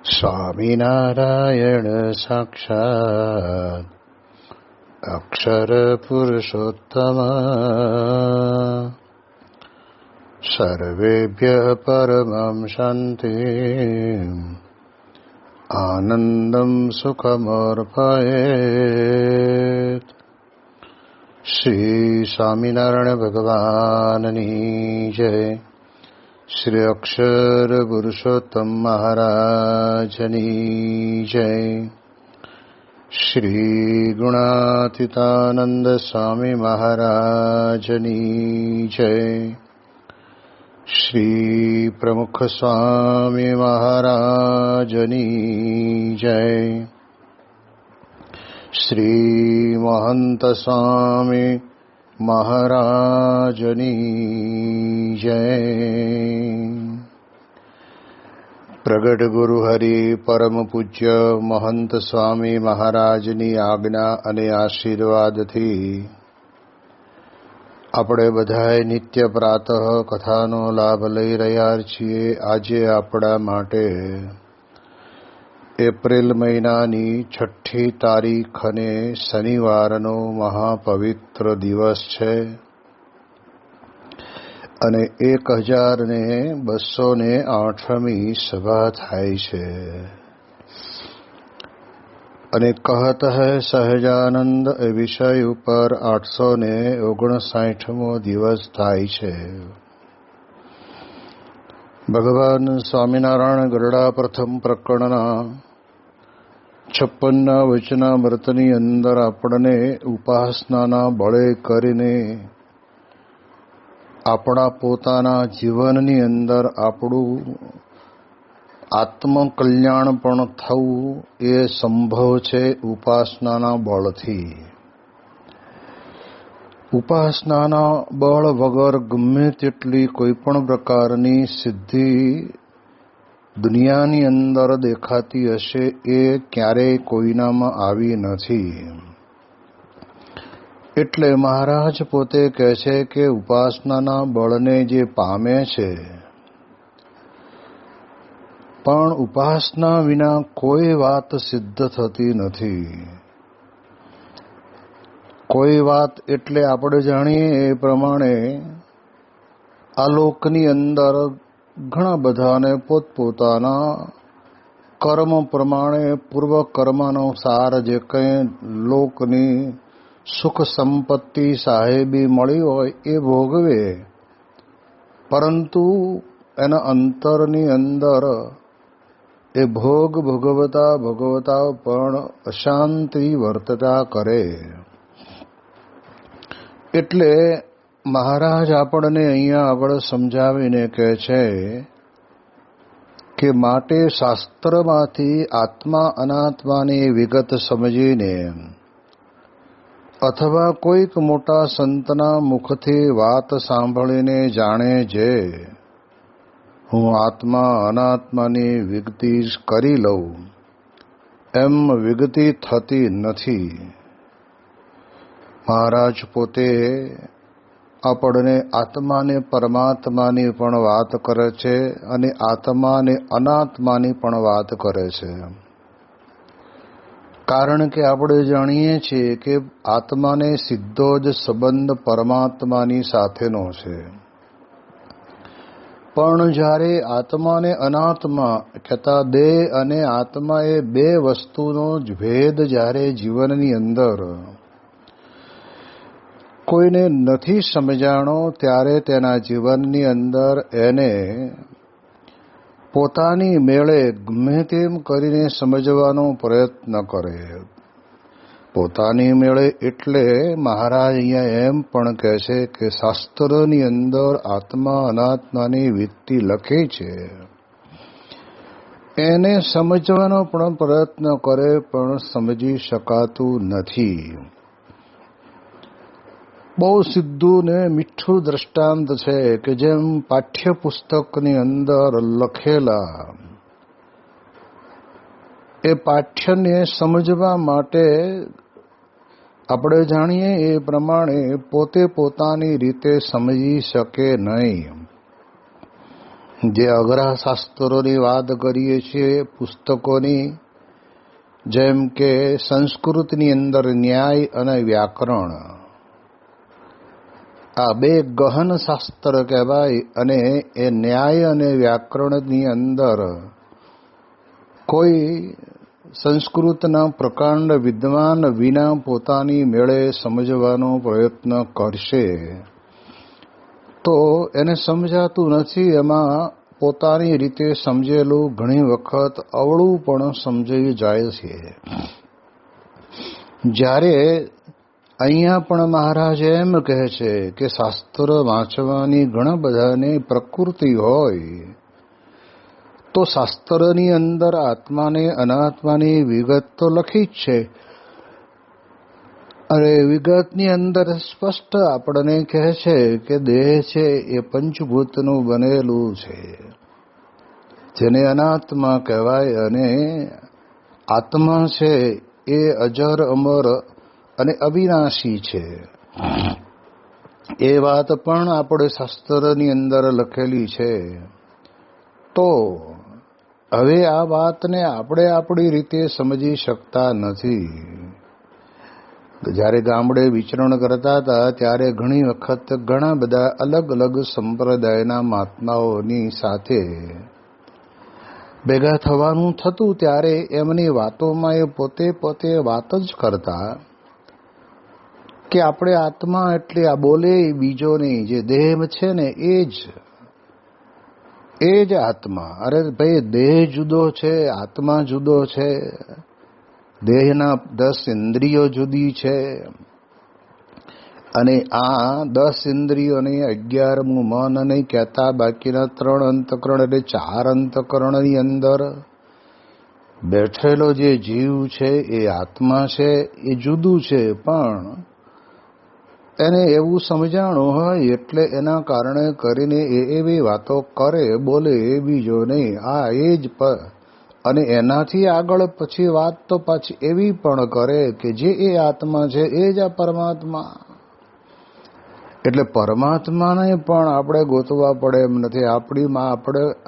સ્વામિનારાયણ સાક્ષાત અક્ષર પુરુષોત્તમ સર્વેભ્યઃ પરમં શાંતિ આનંદં સુખમર્પયેત. શ્રી સ્વામિનારાયણ ભગવાનની જય. શ્રી અક્ષર પુરુષોત્તમ મહારાજની જય. શ્રી ગુણાતીતાનંદ સ્વામી મહારાજની જય. શ્રી પ્રમુખ સ્વામી મહારાજની જય. શ્રી મહંત સ્વામી મહારાજની જય. પ્રગટ ગુરુ હરિ પરમ પૂજ્ય મહંત સ્વામી મહારાજની આજ્ઞા અને આશીર્વાદથી આપણે બધાએ નિત્ય પ્રાતઃ કથાનો લાભ લઈ રહ્યા છીએ. આજે આપણા માટે એપ્રિલ મહિનાની 6ઠી તારીખ અને શનિવારનો મહાપવિત્ર દિવસ છે અને 1208મી સભા થાય છે. અને કહત હૈ સહજાનંદ એ વિષય ઉપર 859મો દિવસ થાય છે. ભગવાન સ્વામિનારાયણ ગરડા પ્રથમ પ્રકરણના 56ના વચનામૃતની અંદર આપણને ઉપાસનાના બળે કરીને આપણા પોતાના જીવનની અંદર આપણું આત્મકલ્યાણ પણ થવું એ સંભવ છે ઉપાસનાના બળથી. ઉપાસનાના બળ વગર ગમે તેટલી કોઈ પણ પ્રકારની સિદ્ધિ દુનિયાની અંદર દેખાતી હશે એ ક્યારેય કોઈનામાં આવી નથી. એટલે મહારાજ પોતે કહે છે કે ઉપાસનાના બળને જે પામે છે પણ ઉપાસના વિના કોઈ વાત સિદ્ધ થતી નથી. કોઈ વાત એટલે આપણે જાણીએ એ પ્રમાણે આ લોકની અંદર ઘણા બધાને પોતપોતાના કર્મ પ્રમાણે પૂર્વ કર્માનુસાર જે કંઈ લોકની સુખ સંપત્તિ સાહેબી મળી હોય એ ભોગવે, પરંતુ એના અંતરની અંદર એ ભોગ ભોગવતા ભોગવતા પણ અશાંતિ વર્તતા કરે. એટલે મહારાજ આપણને અહીંયા આગળ સમજાવીને કહે છે કે માટે શાસ્ત્રમાંથી આત્મા અનાત્માની વિગત સમજીને અથવા કોઈક મોટા સંતના મુખથી વાત સાંભળીને જાણે જે હું આત્મા અનાત્માની વિગતિ કરી લઉં, એમ વિગતિ થતી નથી. મહારાજ પોતે આપણને આત્માને પરમાત્માની પણ વાત કરે છે અને આત્માને અનાત્માની પણ વાત કરે છે. કારણ કે આપણે જાણીએ છીએ કે આત્માને સીધો જ સંબંધ પરમાત્માની સાથેનો છે. પણ જ્યારે આત્માને અનાત્મા કહેતા દેહ અને આત્મા એ બે વસ્તુનો જ ભેદ જ્યારે જીવનની અંદર કોઈને નથી સમજાણો ત્યારે તેના જીવનની અંદર એને પોતાની મેળે ગમે તેમ કરીને સમજવાનો પ્રયત્ન કરે. પોતાની મેળે એટલે મહારાજ અહીંયા એમ પણ કહે છે કે શાસ્ત્રની અંદર આત્મા અનાત્માની વિત્તિ લખી છે એને સમજવાનો પણ પ્રયત્ન કરે પણ સમજી શકાતું નથી. બહુ સીધું ને મીઠું દ્રષ્ટાંત છે કે જેમ પાઠ્યપુસ્તકની અંદર લખેલા એ પાઠ્યને સમજવા માટે આપણે જાણીએ એ પ્રમાણે પોતે પોતાની રીતે સમજી શકે નહીં. જે અઘરા શાસ્ત્રોની વાત કરીએ છીએ પુસ્તકોની, જેમ કે સંસ્કૃતની અંદર ન્યાય અને વ્યાકરણ, આ બે ગહન શાસ્ત્ર કહેવાય. અને એ ન્યાય અને વ્યાકરણની અંદર કોઈ સંસ્કૃતના પ્રકાંડ વિદ્વાન વિના પોતાની મેળે સમજવાનો પ્રયત્ન કરશે તો એને સમજાતું નથી. એમાં પોતાની રીતે સમજેલું ઘણી વખત અવળું પણ સમજાઈ જાય છે. જ્યારે અહીંયા પણ મહારાજ એમ કહે છે કે શાસ્ત્ર વાંચવાની ઘણા બધાને પ્રકૃતિ હોય તો શાસ્ત્રની અંદર આત્માને અનાત્માની વિગત તો લખી જ છે. અને વિગતની અંદર સ્પષ્ટ આપણને કહે છે કે દેહ છે એ પંચભૂતનું બનેલું છે, જેને અનાત્મા કહેવાય. અને આત્મા છે એ અજર અમર અને અવિનાશી છે. એ વાત પણ આપણે શાસ્ત્રની અંદર લખેલી છે. તો હવે આ વાતને આપણે આપણી રીતે સમજી શકતા નથી. જ્યારે ગામડે વિચરણ કરતા હતા ત્યારે ઘણી વખત ઘણા બધા અલગ અલગ સંપ્રદાયના મહાત્માઓની સાથે ભેગા થવાનું થતું. ત્યારે એમની વાતોમાં એ પોતે વાત જ કરતા કે આપણે આત્મા એટલે આ બોલે બીજો નહીં, જે દેહ છે ને એ જ આત્મા. અરે ભાઈ, દેહ જુદો છે, આત્મા જુદો છે. દેહના 10 ઇન્દ્રિયો જુદી છે અને આ 10 ઇન્દ્રિયોને 11મું મન નહીં કહેતા, બાકીના 3 અંતકરણ એટલે 4 અંતકરણની અંદર બેઠેલો જે જીવ છે એ આત્મા છે, એ જુદું છે. પણ એને એવું સમજાણું હોય એટલે એના કારણે કરીને એવી વાતો કરે, બોલે એ બીજો નહીં, આ એ જ. અને એનાથી આગળ પછી વાત તો પાછી એવી પણ કરે કે જે એ આત્મા છે એ જ આ પરમાત્મા. એટલે પરમાત્માને પણ આપણે ગોતવા પડે એમ નથી.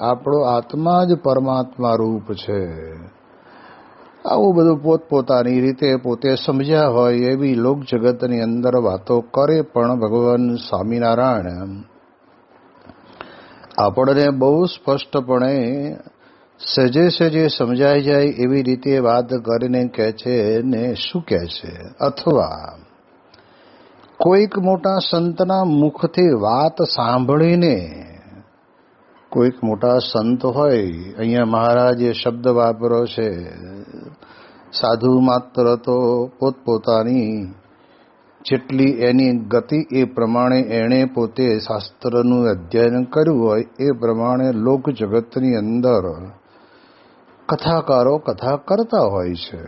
આપણો આત્મા જ પરમાત્મા રૂપ છે. આવું બધું પોતપોતાની રીતે પોતે સમજ્યા હોય એવી લોક જગતની અંદર વાતો કરે. પણ ભગવાન સ્વામિનારાયણ આપણને બહુ સ્પષ્ટપણે સજે સમજાઈ જાય એવી રીતે વાત કરીને કહે છે. ને શું કહે છે? અથવા કોઈક મોટા સંતના મુખથી વાત સાંભળીને, કોઈક મોટા સંત હોય, અહીંયા મહારાજે શબ્દ વાપરો છે, સાધુ માત્ર તો પોતપોતાની જેટલી એની ગતિ એ પ્રમાણે એણે પોતે શાસ્ત્રનું અધ્યયન કર્યું હોય એ પ્રમાણે લોક જગતની અંદર કથાકારો કથા કરતા હોય છે.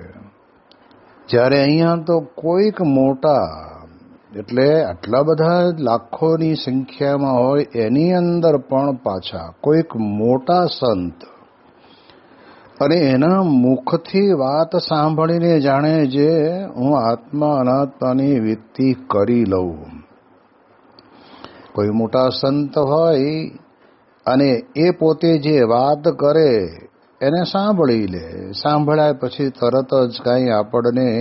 જ્યારે અહીંયા તો કોઈક મોટા, એટલે આટલા બધા લાખોની સંખ્યામાં હોય એની અંદર પણ પાછા કોઈક મોટા સંત અને એના મુખથી વાત સાંભળીને જાણે જે હું આત્મા અનાત્માની વ્યક્તિ કરી લઉં. કોઈ મોટા સંત હોય અને એ પોતે જે વાત કરે એને સાંભળી લે. સાંભળ્યા પછી તરત જ કાંઈ આપણને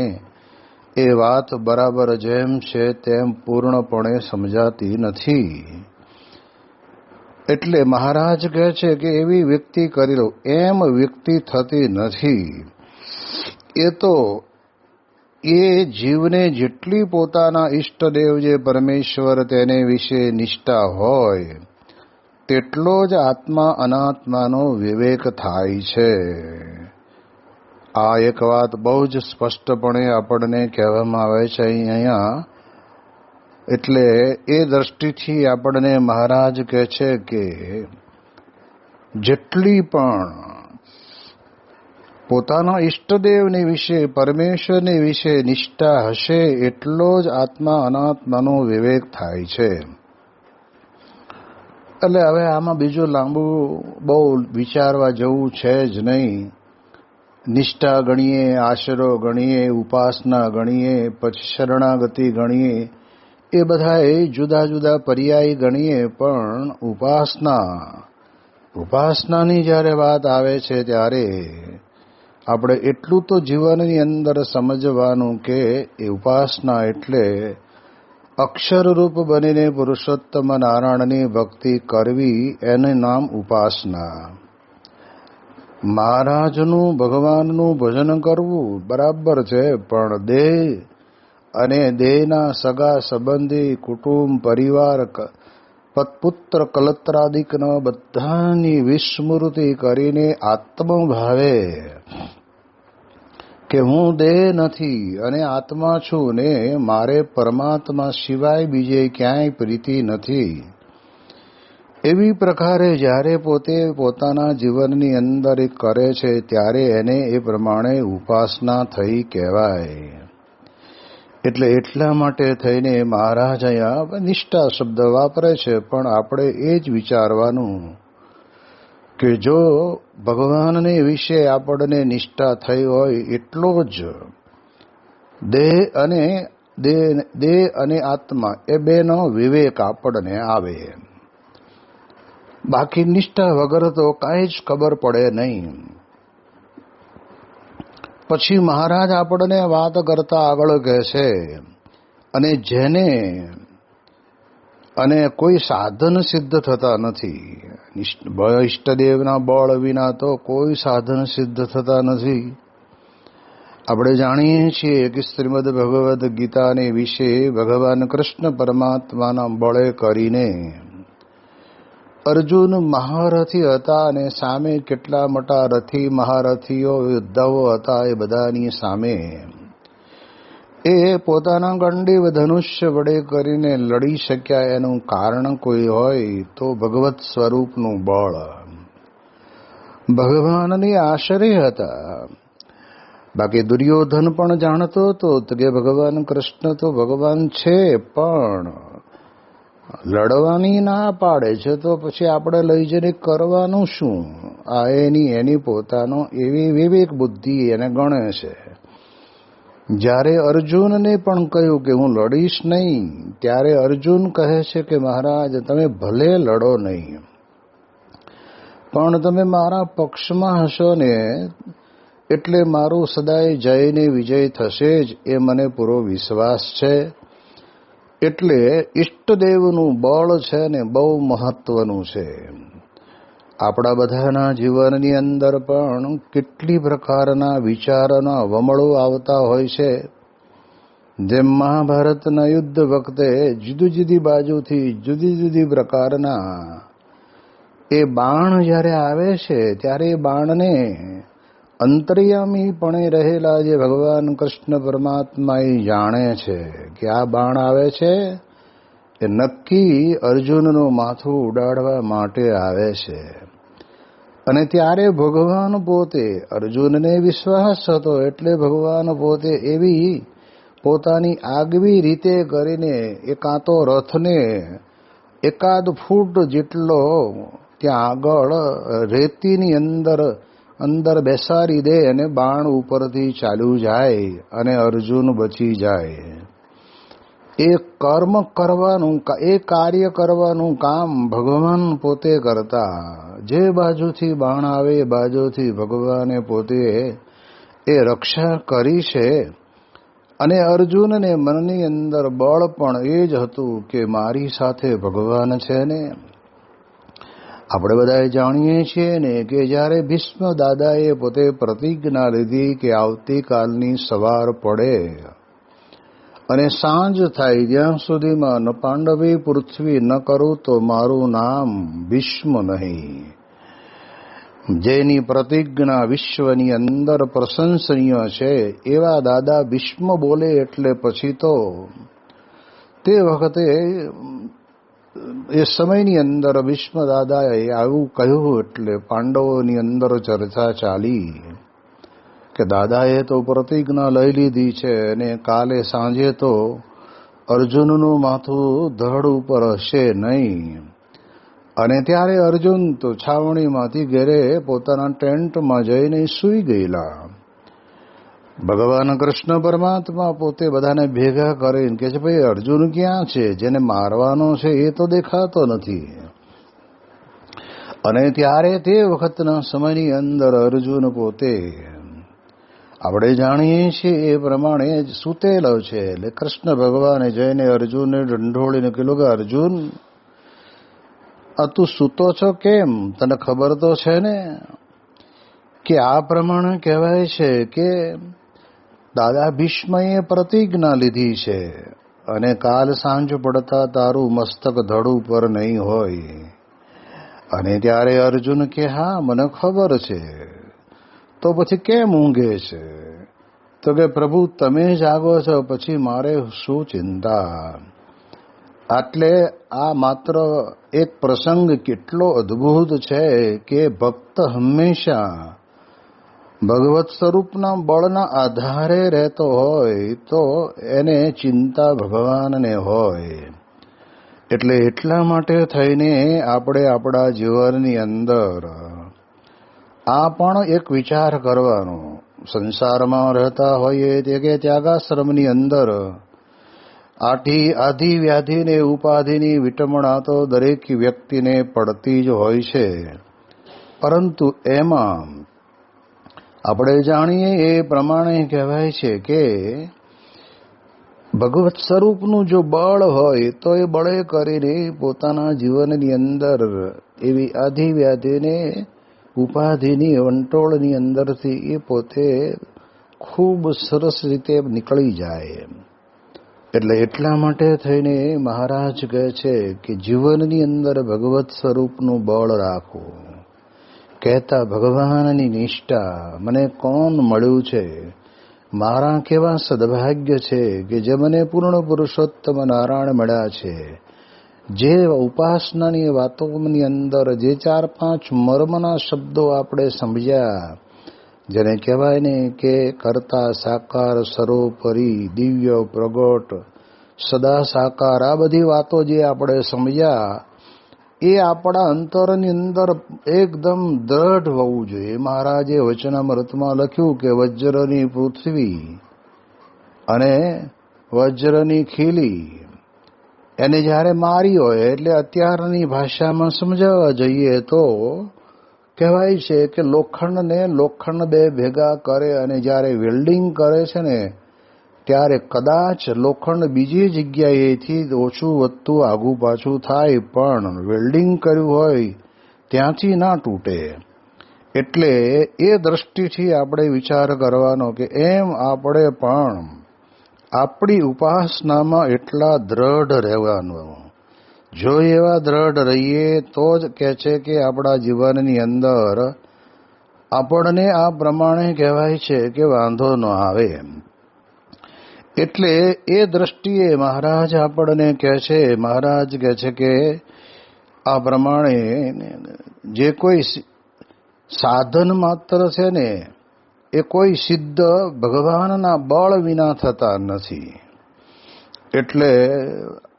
એ વાત બરાબર જેમ છે તેમ પૂર્ણપણે સમજાતી નથી. એટલે મહારાજ કહે છે કે એવી વ્યક્તિ કરી લો. એમ વ્યક્તિ થતી નથી. એ તો એ જીવને જેટલી પોતાના ઈષ્ટદેવ જે પરમેશ્વર તેને વિશે નિષ્ઠા હોય તેટલો જ આત્મા અનાત્માનો વિવેક થાય છે. આ એક વાત બહુ જ સ્પષ્ટપણે આપણને કહેવામાં આવે છે અહીંયા. એટલે એ દ્રષ્ટિથી આપણને મહારાજ કહે છે કે જેટલી પણ પોતાના ઈષ્ટદેવની વિશે, પરમેશ્વરની વિશે નિષ્ઠા હશે એટલો જ આત્મા અનાત્માનો વિવેક થાય છે. એટલે હવે આમાં બીજું લાંબુ બહુ વિચારવા જેવું છે જ નહીં. નિષ્ઠા ગણીએ, આશરો ગણીએ, ઉપાસના ગણીએ, પછી શરણાગતિ ગણીએ, એ બધા જુદા જુદા પર્યાય ગણીએ. પણ ઉપાસના ઉપાસનાની જ્યારે વાત આવે છે ત્યારે આપણે એટલું તો જીવનની અંદર સમજવાનું કે એ ઉપાસના એટલે અક્ષરરૂપ બનીને પુરુષોત્તમ નારાયણની ભક્તિ કરવી એને નામ ઉપાસના. મહારાજનું ભગવાનનું ભજન કરવું બરાબર છે, પણ દેહ અને દેહના સગા સંબંધી કુટુંબ પરિવાર પુત્ર કલત્રાદિકનો બધાની વિસ્મૃતિ કરીને આત્મભાવે કે હું દેહ નથી અને આત્મા છું ને મારે પરમાત્મા સિવાય બીજે ક્યાંય પ્રીતિ નથી, એવી પ્રકારે જ્યારે પોતે પોતાના જીવનની અંદર કરે છે ત્યારે એને એ પ્રમાણે ઉપાસના થઈ કહેવાય. એટલે એટલા માટે થઈને મહારાજ અહીંયા નિષ્ઠા શબ્દ વાપરે છે, પણ આપણે એ જ વિચારવાનું કે જો ભગવાનને વિશે આપણને નિષ્ઠા થઈ હોય એટલો જ દેહ અને આત્મા એ બેનો વિવેક આપણને આવે. બાકી નિષ્ઠા વગર તો કાંઈ જ ખબર પડે નહીં. પછી મહારાજ આપણને વાત કરતા આગળ કહે છે, અને જેને અને કોઈ સાધન સિદ્ધ થતા નથી. ઈષ્ટદેવના બળ વિના તો કોઈ સાધન સિદ્ધ થતા નથી. આપણે જાણીએ છીએ કે શ્રીમદ ભગવદ્ ગીતાને વિશે ભગવાન કૃષ્ણ પરમાત્માના બળે કરીને અર્જુન મહારથી હતા અને સામે કેટલા મોટા રથી મહારથીઓ યોદ્ધાઓ હતા. એ બધાની સામે એ પોતાના ગંડીવ ધનુષ્ય વડે કરીને લડી શક્યા. એનું કારણ કોઈ હોય તો ભગવત સ્વરૂપનું બળ ભગવાનની આશરે હતા. બાકી દુર્યોધન પણ જાણતો હતો કે ભગવાન કૃષ્ણ તો ભગવાન છે, પણ લડવાની ના પાડે છે, તો પછી આપણે લઈ જઈને કરવાનું શું? આ એની પોતાનો એવી વિવેક બુદ્ધિ એને ગણે છે. જ્યારે અર્જુનને પણ કહ્યું કે હું લડીશ નહીં, ત્યારે અર્જુન કહે છે કે મહારાજ તમે ભલે લડો નહીં, પણ તમે મારા પક્ષમાં હશો ને એટલે મારું સદાય જયને વિજય થશે જ, એ મને પૂરો વિશ્વાસ છે. એટલે ઈષ્ટદેવનું બળ છે ને બહુ મહત્વનું છે. આપણા બધાના જીવનની અંદર પણ કેટલી પ્રકારના વિચારોના વમળો આવતા હોય છે. જેમ મહાભારતના યુદ્ધ વખતે જુદી જુદી બાજુથી જુદી જુદી પ્રકારના એ બાણ જ્યારે આવે છે ત્યારે એ બાણને અંતર્યામીપણે રહેલા જે ભગવાન કૃષ્ણ પરમાત્મા એ જાણે છે કે આ બાણ આવે છે એ નક્કી અર્જુનનું માથું ઉડાડવા માટે આવે છે. અને ત્યારે ભગવાન પોતે, અર્જુનને વિશ્વાસ હતો એટલે ભગવાન પોતે એવી પોતાની આગવી રીતે કરીને એકાતો રથને એકાદ ફૂટ જેટલો ત્યાં આગળ રેતીની અંદર બેસાડી દે અને બાણ ઉપરથી ચાલ્યું જાય અને અર્જુન બચી જાય. એ કર્મ કરવાનું, એ કાર્ય કરવાનું કામ ભગવાન પોતે કરતા. જે બાજુથી બાણ આવે એ બાજુથી ભગવાને પોતે એ રક્ષા કરી છે. અને અર્જુનને મનની અંદર બળ પણ એ જ હતું કે મારી સાથે ભગવાન છે ને. આપણે બધા જાણીએ છીએ ને કે જ્યારે ભીષ્મ દાદાએ પોતે પ્રતિજ્ઞા લીધી કે આવતીકાલની સવાર પડે અને સાંજ થાય ત્યાં સુધીમાં ન પાંડવે પૃથ્વી ન કરું તો મારું નામ ભીષ્મ નહીં. જેની પ્રતિજ્ઞા વિશ્વની અંદર પ્રશંસનીય છે એવા દાદા ભીષ્મ બોલે એટલે પછી તો તે વખતે એ સમયની અંદર ભીષ્મ દાદાએ આવું કહ્યું એટલે પાંડવોની અંદર ચર્ચા ચાલી કે દાદાએ તો પ્રતિજ્ઞા લઈ લીધી છે અને કાલે સાંજે તો અર્જુનનું માથું ધડ ઉપર હશે નહીં. અને ત્યારે અર્જુન તો છાવણીમાંથી ઘેરે પોતાના ટેન્ટમાં જઈને સૂઈ ગયેલા. ભગવાન કૃષ્ણ પરમાત્મા પોતે બધાને ભેગા કરીને કે છે ભાઈ અર્જુન ક્યાં છે? જેને મારવાનો છે એ તો દેખાતો નથી. અને ત્યારે તે વખતના સમયની અંદર અર્જુન પોતે આપણે જાણીએ છીએ એ પ્રમાણે સૂતેલો છે. એટલે કૃષ્ણ ભગવાને જઈને અર્જુનને ઢંઢોળીને કીધું કે અર્જુન, તું સૂતો છો કેમ? તને ખબર તો છે ને કે આ પ્રમાણે કહેવાય છે કે દાદા ભીષ્મએ પ્રતિજ્ઞા લીધી છે અને કાલ સાંજ પડતા તારું મસ્તક ધડ ઉપર નહીં હોય. અને ત્યારે અર્જુન કે હા મને ખબર છે, તો પછી કેમ ઊંઘે છે? તો કે પ્રભુ તમે જાગો છો પછી મારે શું ચિંતા. એટલે આ માત્ર એક પ્રસંગ કેટલો અદ્ભુત છે કે ભક્ત હંમેશા ભગવત સ્વરૂપના બળના આધારે રહેતો હોય તો એને ચિંતા ભગવાનને હોય. એટલે એટલા માટે થઈને આપણે આપણા જીવનની અંદર આ પણ એક વિચાર કરવાનો. સંસારમાં રહેતા હોઈએ તે કે ત્યાગાશ્રમની અંદર આધિ વ્યાધિને ઉપાધિની વિટમણા તો દરેક વ્યક્તિને પડતી જ હોય છે. પરંતુ એમાં આપણે જાણીએ એ પ્રમાણે કહેવાય છે કે ભગવત સ્વરૂપનું જો બળ હોય તો એ બળે કરીને પોતાના જીવનની અંદર એવી આધિ વ્યાધિને ઉપાધિની વંટોળની અંદરથી એ પોતે ખૂબ સરસ રીતે નીકળી જાય. એટલે એટલા માટે થઈને મહારાજ કહે છે કે જીવનની અંદર ભગવત સ્વરૂપનું બળ રાખવું. કહેતા ભગવાનની નિષ્ઠા, મને કોણ મળ્યું છે, મારા કેવા સદભાગ્ય છે કે જે મને પૂર્ણ પુરુષોત્તમ નારાયણ મળ્યા છે. જે ઉપાસનાની વાતોની અંદર જે 4-5 મર્મના શબ્દો આપણે સમજ્યા, જેને કહેવાય ને કે કર્તા સાકાર સર્વોપરી દિવ્ય પ્રગટ સદા સાકાર, આ બધી વાતો જે આપણે સમજ્યા એ આપણા અંતરની અંદર એકદમ દ્રઢ હોવું જોઈએ. મહારાજે વચનામૃતમાં લખ્યું કે વજ્રની પૃથ્વી અને વજ્રની ખીલી એને જ્યારે મારી હોય, એટલે અત્યારની ભાષામાં સમજાવવા જઈએ તો કહેવાય છે કે લોખંડને લોખંડ બે ભેગા કરે અને જ્યારે વેલ્ડિંગ કરે છે ને ત્યારે કદાચ લોખંડ બીજી જગ્યાએથી ઓછું વધતું આગું પાછું થાય, પણ વેલ્ડિંગ કર્યું હોય ત્યાંથી ના તૂટે. એટલે એ દ્રષ્ટિથી આપણે વિચાર કરવાનો કે એમ આપણે પણ આપણી ઉપાસનામાં એટલા દ્રઢ રહેવાનું. જો એવા દ્રઢ રહીએ તો જ કહે છે કે આપણા જીવનની અંદર આપણને આ પ્રમાણે કહેવાય છે કે વાંધો ન આવે. એટલે એ દ્રષ્ટિએ મહારાજ આપણને કહે છે, મહારાજ કહે છે કે આ પ્રમાણે જે કોઈ સાધન માત્ર છે ને એ કોઈ સિદ્ધ ભગવાનના બળ વિના થતા નથી. એટલે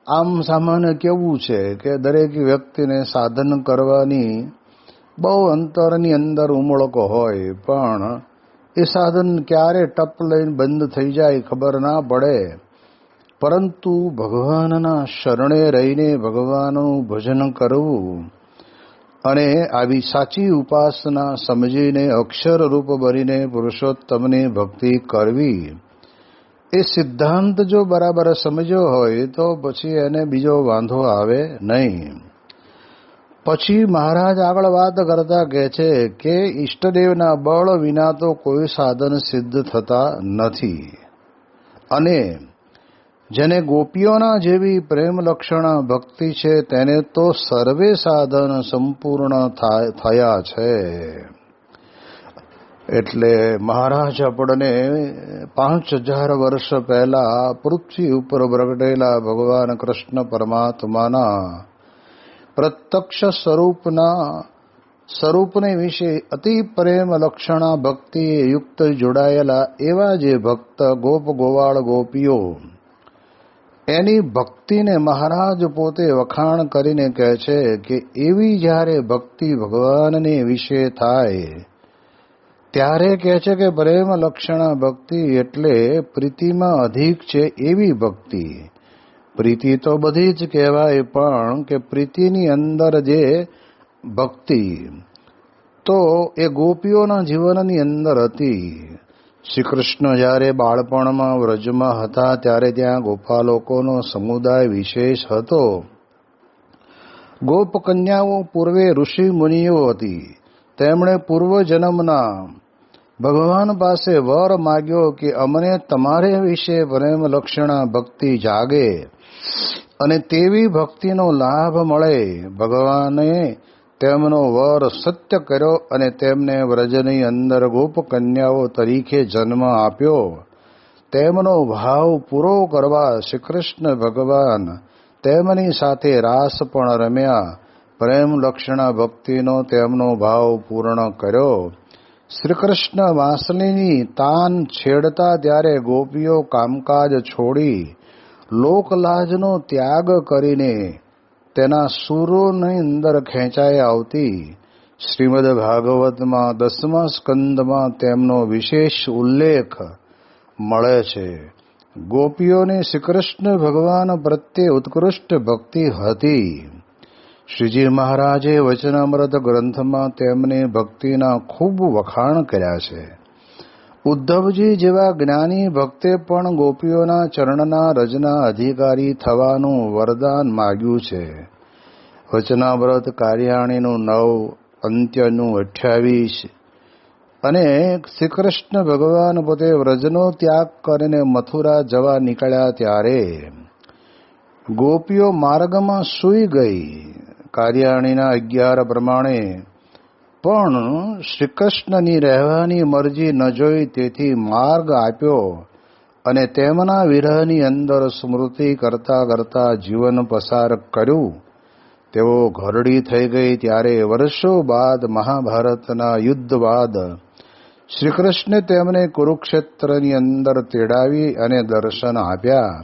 આમ સામાન્ય કેવું છે કે દરેક વ્યક્તિને સાધન કરવાની બહુ અંતરની અંદર ઉમળકો હોય, પણ એ સાધન ક્યારે ટપ લઈને બંધ થઈ જાય ખબર ના પડે. પરંતુ ભગવાનના શરણે રહીને ભગવાનનું ભજન કરવું અને આવી સાચી ઉપાસના સમજીને અક્ષર રૂપ બનીને પુરુષોત્તમની ભક્તિ કરવી, એ સિદ્ધાંત જો બરાબર સમજ્યો હોય તો પછી એને બીજો વાંધો આવે નહીં. પછી મહારાજ આગળ વાત કરતા કહે છે કે ઈષ્ટદેવના બળ વિના તો કોઈ સાધન સિદ્ધ થતા નથી. અને જેને ગોપીઓના જેવી પ્રેમ લક્ષણા ભક્તિ છે તેને તો સર્વે સાધન સંપૂર્ણ થયા છે. એટલે મહારાજ આપણને 5000 વર્ષ પહેલા પૃથ્વી ઉપર પ્રગટેલા ભગવાન કૃષ્ણ પરમાત્માના પ્રત્યક્ષ સ્વરૂપને વિશે અતિ પ્રેમ લક્ષણા ભક્તિએ યુક્ત જોડાયેલા એવા જે ભક્ત ગોપ ગોવાળ ગોપીઓ, એની ભક્તિને મહારાજ પોતે વખાણ કરીને કહે છે કે એવી જ્યારે ભક્તિ ભગવાનને વિશે થાય ત્યારે કહે છે કે પ્રેમ લક્ષણા ભક્તિ એટલે પ્રીતિમાં અધિક છે એવી ભક્તિ. પ્રીતિ તો બધી જ કહેવાય, પણ કે પ્રીતિની અંદર જે ભક્તિ તો એ ગોપીઓના જીવનની અંદર હતી. શ્રી કૃષ્ણ જ્યારે બાળપણમાં વ્રજમાં હતા ત્યારે ત્યાં ગોપાલોકોનો સમુદાય વિશેષ હતો. ગોપ કન્યાઓ પૂર્વે ઋષિ મુનિઓ હતી. તેમણે પૂર્વજન્મના ભગવાન પાસે વર માગ્યો કે અમને તમારે વિશે પ્રેમ લક્ષણા ભક્તિ જાગે અને તેવી ભક્તિનો લાભ મળે. ભગવાને તેમનો વર સત્ય કર્યો અને તેમને વ્રજની અંદર ગોપ કન્યાઓ તરીકે જન્મ આપ્યો. તેમનો ભાવ પૂરો કરવા શ્રી કૃષ્ણ ભગવાન તેમની સાથે રાસ પણ રમ્યા. પ્રેમ લક્ષણા ભક્તિનો તેમનો ભાવ પૂર્ણ કર્યો. શ્રી કૃષ્ણ વાંસળીની તાન છેડતા ત્યારે ગોપીઓ કામકાજ છોડી લોકલાજનો ત્યાગ કરીને તેના સૂરોની અંદર ખેંચાઈ આવતી. શ્રીમદ ભાગવતમાં 10મા સ્કંદમાં તેમનો વિશેષ ઉલ્લેખ મળે છે. ગોપીઓની શ્રી કૃષ્ણ ભગવાન પ્રત્યે ઉત્કૃષ્ટ ભક્તિ હતી. શ્રીજી મહારાજે વચનામૃત ગ્રંથમાં તેમની ભક્તિના ખૂબ વખાણ કર્યા છે. ઉદ્ધવજી જેવા જ્ઞાની ભક્તે પણ ગોપીઓના ચરણના રજના અધિકારી થવાનું વરદાન માગ્યું છે. વચનામૃત કાર્યાણીનું 9, અંત્યનું 28. અને શ્રી કૃષ્ણ ભગવાન પોતે વ્રજનો ત્યાગ કરીને મથુરા જવા નીકળ્યા ત્યારે ગોપીઓ માર્ગમાં સૂઈ ગઈ. કાર્યાણીના 11 પ્રમાણે પણ શ્રી કૃષ્ણની રહેવાની મરજી ન જોઈ તેથી માર્ગ આપ્યો અને તેમના વિરહની અંદર સ્મૃતિ કરતા કરતા જીવન પસાર કર્યું. તેઓ ઘરડી થઈ ગઈ ત્યારે વર્ષો બાદ મહાભારતના યુદ્ધ બાદ શ્રી કૃષ્ણે તેમને કુરુક્ષેત્રની અંદર તેડાવી અને દર્શન આપ્યા.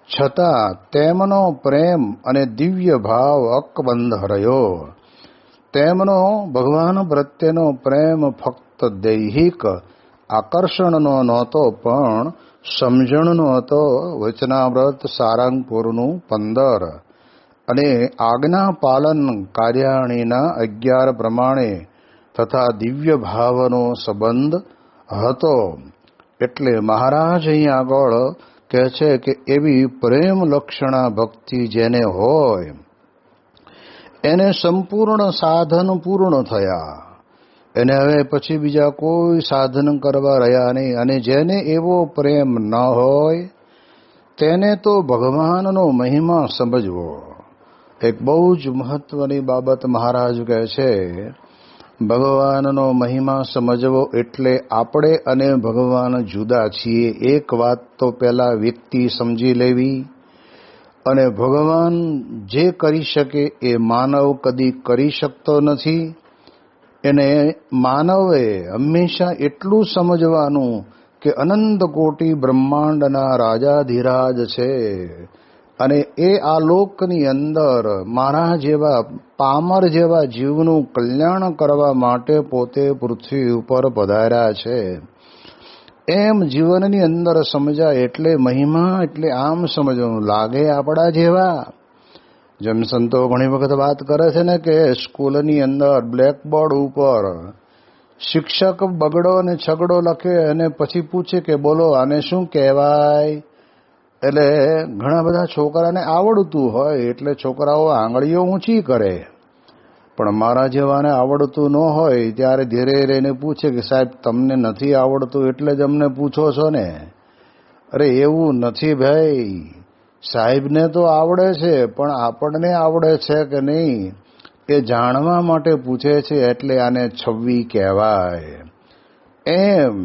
છતાં તેમનો પ્રેમ અને દિવ્ય ભાવ અકબંધ રહ્યો. તેમનો ભગવાન પ્રત્યેનો પ્રેમ ફક્ત દૈહિક આકર્ષણનો નહોતો પણ સમજણનો હતો. વચનામૃત સારંગપુરનું 15 અને આજ્ઞા પાલન કાર્યાણીના 11 પ્રમાણે તથા દિવ્ય ભાવનો સંબંધ હતો. એટલે મહારાજ અહીં આગળ કહે છે કે એવી પ્રેમ લક્ષણા ભક્તિ જેને હોય એને સંપૂર્ણ સાધન પૂર્ણ થયા. એને હવે પછી બીજા કોઈ સાધન કરવા રહ્યા નહીં. અને જેને એવો પ્રેમ ન હોય તેને તો ભગવાનનો મહિમા સમજવો. એક બહુ જ મહત્વની બાબત મહારાજ કહે છે. ભગવાનનો મહિમા સમજવો એટલે આપણે અને ભગવાન જુદા છીએ. એક વાત તો પહેલા વ્યક્તિ સમજી લેવી. અને ભગવાન જે કરી શકે એ માનવ કદી કરી શકતો નથી. એને માનવે હંમેશા એટલું સમજવાનું કે અનંત કોટી બ્રહ્માંડના રાજાધિરાજ છે અને એ આ લોકની અંદર મારા જેવા પામર જેવા જીવનું કલ્યાણ કરવા માટે પોતે પૃથ્વી ઉપર પધાર્યા છે. એમ જીવનની અંદર સમજાય. એટલે મહિમા એટલે આમ સમજવાનું લાગે આપણા જેવા. જેમ સંતો ઘણી વખત વાત કરે છે ને કે સ્કૂલની અંદર બ્લેકબોર્ડ ઉપર શિક્ષક બગડો અને છગડો લખે અને પછી પૂછે કે બોલો આને શું કહેવાય. એટલે ઘણા બધા છોકરાને આવડતું હોય એટલે છોકરાઓ આંગળીઓ ઊંચી કરે. પણ મારા જેવાને આવડતું ન હોય ત્યારે ધીરે રહીને પૂછે કે સાહેબ તમને નથી આવડતું એટલે જ અમને પૂછો છો ને. અરે એવું નથી ભાઈ, સાહેબને તો આવડે છે પણ આપણને આવડે છે કે નહીં એ જાણવા માટે પૂછે છે. એટલે આને છવ્વી કહેવાય. એમ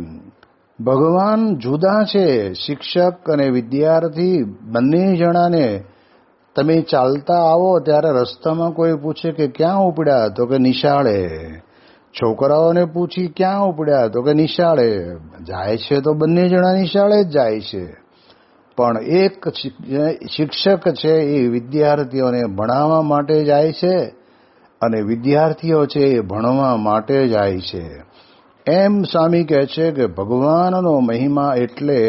ભગવાન જુદા છે. શિક્ષક અને વિદ્યાર્થી બંને જણાને તમે ચાલતા આવો ત્યારે રસ્તામાં કોઈ પૂછે કે ક્યાં ઉપડ્યા તો કે નિશાળે. છોકરાઓને પૂછી ક્યાં ઉપડ્યા તો કે નિશાળે. જાય છે તો બંને જણા નિશાળે જ જાય છે. પણ એક શિક્ષક છે એ વિદ્યાર્થીઓને ભણાવવા માટે જાય છે અને વિદ્યાર્થીઓ છે એ ભણવા માટે જાય છે. એમ સ્વામી કહે છે કે ભગવાનનો મહિમા એટલે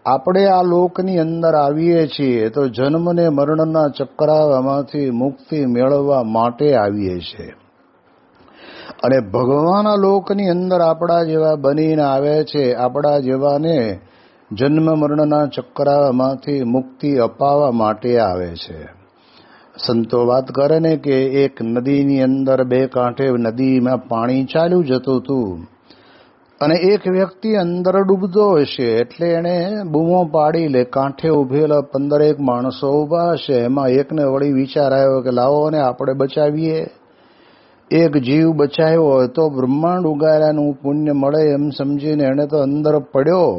આપણે આ લોકની અંદર આવીએ છીએ તો જન્મ ને મરણના ચક્રામાંથી મુક્તિ મેળવવા માટે આવીએ છીએ, અને ભગવાન આ લોકની અંદર આપણા જેવા બનીને આવે છે, આપણા જેવાને જન્મ મરણના ચક્રામાંથી મુક્તિ અપાવવા માટે આવે છે. સંતો વાત કરે ને કે એક નદીની અંદર બે કાંઠે નદીમાં પાણી ચાલ્યું જતું હતું, અને એક વ્યક્તિ અંદર ડૂબતો હશે એટલે એને બૂમો પાડી લે. કાંઠે ઉભેલા 15 માણસો ઉભા હશે, એમાં એકને વળી વિચાર આવ્યો કે લાવો ને આપણે બચાવીએ. એક જીવ બચાવ્યો હોય તો બ્રહ્માંડ ઉગાર્યાનું પુણ્ય મળે એમ સમજીને એને તો અંદર પડ્યો.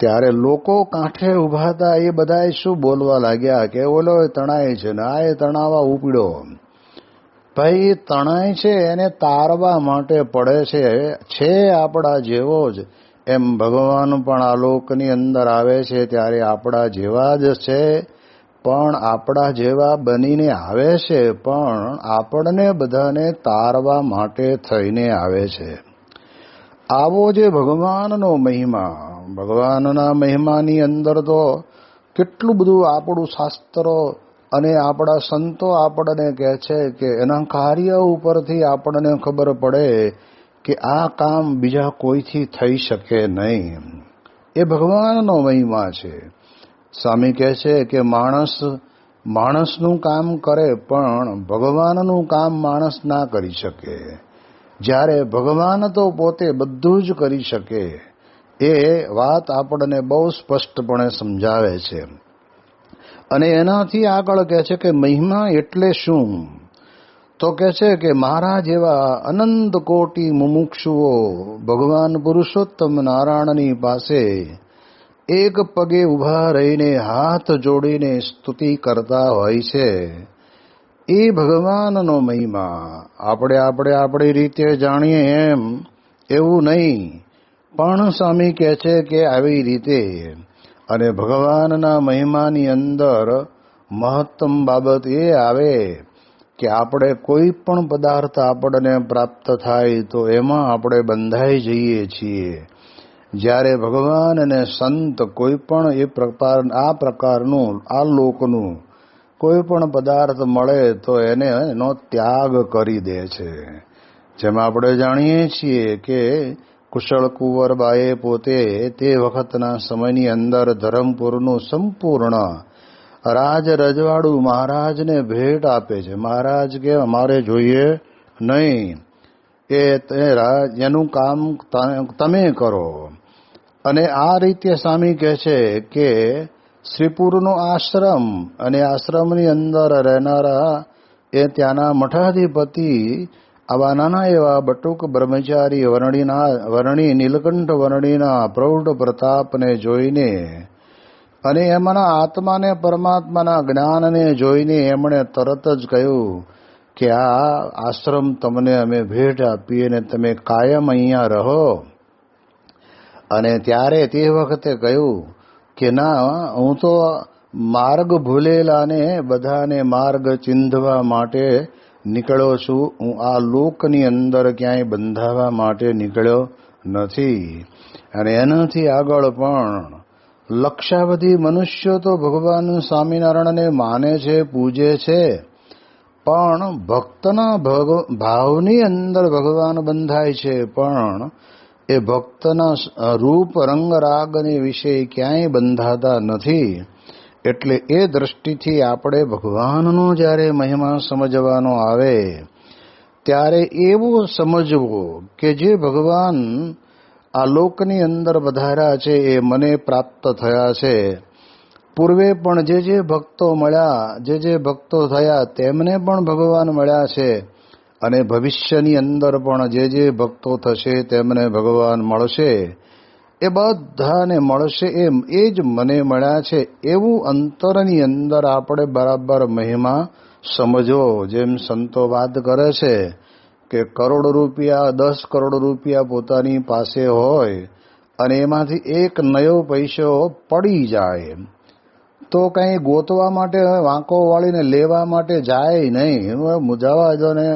ત્યારે લોકો કાંઠે ઉભા હતા એ બધાએ શું બોલવા લાગ્યા કે ઓલો તણાય છે ને આ તણાવા ઉપડ્યો. ભાઈ તણાય છે એને તારવા માટે પડે છે આપણા જેવો જ. એમ ભગવાન પણ આ લોકની અંદર આવે છે ત્યારે આપણા જેવા જ છે, પણ આપણા જેવા બનીને આવે છે, પણ આપણને બધાને તારવા માટે થઈને આવે છે. આવો જે ભગવાનનો મહિમા, ભગવાનના મહિમાની અંદર તો કેટલું બધું આપણું શાસ્ત્રો અને આપણા સંતો આપણને કહે છે કે એના કાર્ય ઉપરથી આપણને ખબર પડે કે આ કામ બીજા કોઈથી થઈ શકે નહીં. એ ભગવાનનો મહિમા છે. સ્વામી કહે છે કે માણસનું કામ કરે પણ ભગવાનનું કામ માણસ ના કરી શકે, જ્યારે ભગવાન તો પોતે બધું જ કરી શકે. એ વાત આપણને બહુ સ્પષ્ટપણે સમજાવે છે. અને એનાથી આગળ કહે છે કે મહિમા એટલે શું? તો કહે છે કે મારા જેવા અનંત કોટી મુમુક્ષુઓ ભગવાન પુરુષોત્તમ નારાયણની પાસે એક પગે ઊભા રહીને હાથ જોડીને સ્તુતિ કરતા હોય છે. એ ભગવાનનો મહિમા. આપણે આપણી રીતે જાણીએ એમ એવું નહીં, પણ સ્વામી કહે છે કે આવી રીતે. અને ભગવાનના મહિમાની અંદર મહત્તમ બાબત એ આવે કે આપણે કોઈ પણ પદાર્થ આપણને પ્રાપ્ત થાય તો એમાં આપણે બંધાઈ જઈએ છીએ. જ્યારે ભગવાન અને સંત કોઈ પણ આ પ્રકારનું આ લોકનું કોઈ પણ પદાર્થ મળે તો એનો ત્યાગ કરી દે છે. જેમ આપણે જાણીએ છીએ કે કુશળ કુંવરબાએ પોતે તે વખતના સમયની અંદર ધરમપુરનું સંપૂર્ણ રાજ રજવાડું મહારાજને ભેટ આપે છે. મહારાજ કે અમારે જોઈએ નહીં, એનું કામ તમે કરો. અને આ રીતે સ્વામી કહે છે કે શ્રીપુરનો આશ્રમ અને આશ્રમની અંદર રહેનારા એ ત્યાંના મઠાધિપતિ આવા નાના એવા બટુક બ્રહ્મચારી વર્ણી નીલકંઠ વર્ણીના પ્રૌઢ પ્રતાપને જોઈને અને એમના આત્માને પરમાત્માના જ્ઞાનને જોઈને એમણે તરત જ કહ્યું કે આ આશ્રમ તમને અમે ભેટ આપીએ ને તમે કાયમ અહીંયા રહો. અને ત્યારે તે વખતે કહ્યું કે ના, હું તો માર્ગ ભૂલેલાને બધાને માર્ગ ચીંધવા માટે નીકળ્યો છું. હું આ લોકની અંદર ક્યાંય બંધાવા માટે નીકળ્યો નથી. અને એનાથી આગળ પણ લક્ષાવધિ મનુષ્યો તો ભગવાન સ્વામિનારાયણને માને છે, પૂજે છે, પણ ભક્તના ભાવની અંદર ભગવાન બંધાય છે, પણ એ ભક્તના રૂપ રંગ રાગને વિશે ક્યાંય બંધાતા નથી. એટલે એ દ્રષ્ટિથી આપણે ભગવાનનો જ્યારે મહિમા સમજવાનો આવે ત્યારે એવું સમજવું કે જે ભગવાન આ લોકની અંદર વધાર્યા છે એ મને પ્રાપ્ત થયા છે. પૂર્વે પણ જે ભક્તો મળ્યા, જે ભક્તો થયા તેમને પણ ભગવાન મળ્યા છે, અને ભવિષ્યની અંદર પણ જે ભક્તો થશે તેમને ભગવાન મળશે. એ બધાને મળશે એમ એ જ મને મળ્યા છે એવું અંતરની અંદર આપણે બરાબર મહિમા સમજો. જેમ સંતો વાત કરે છે કે કરોડ રૂપિયા 10 કરોડ રૂપિયા પોતાની પાસે હોય અને એમાંથી એક નયો પૈસો પડી જાય તો કંઈ ગોતવા માટે વાંકો વાળીને લેવા માટે જાય નહીં. જવા દો ને,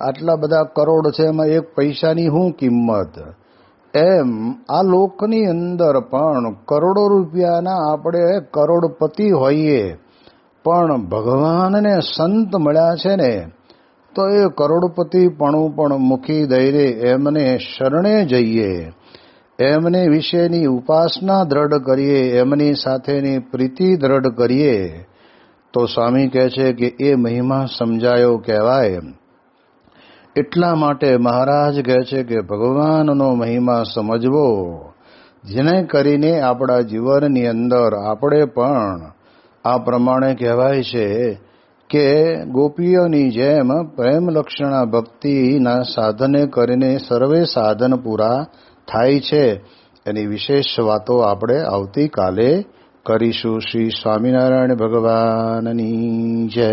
આટલા બધા કરોડ છે, એમાં એક પૈસાની શું કિંમત? એમ આ લોકની અંદર પણ કરોડો રૂપિયાના આપણે કરોડપતિ હોઈએ, પણ ભગવાનને સંત મળ્યા છે ને, તો એ કરોડપતિપણું પણ મૂકી દઈને એમને શરણે જઈએ, એમને વિશેની ઉપાસના દ્રઢ કરીએ, એમની સાથેની પ્રીતિ દ્રઢ કરીએ, તો સ્વામી કહે છે કે એ મહિમા સમજાયો કહેવાય. એટલા માટે મહારાજ કહે છે કે ભગવાનનો મહિમા સમજવો, જેને કરીને આપણા જીવનની અંદર આપણે પણ આ પ્રમાણે કહેવાય છે કે ગોપીઓની જેમ પ્રેમલક્ષણા ભક્તિના સાધને કરીને સર્વે સાધન પૂરા થાય છે. એની વિશેષ વાતો આપણે આવતીકાલે કરીશું. શ્રી સ્વામિનારાયણ ભગવાનની જય.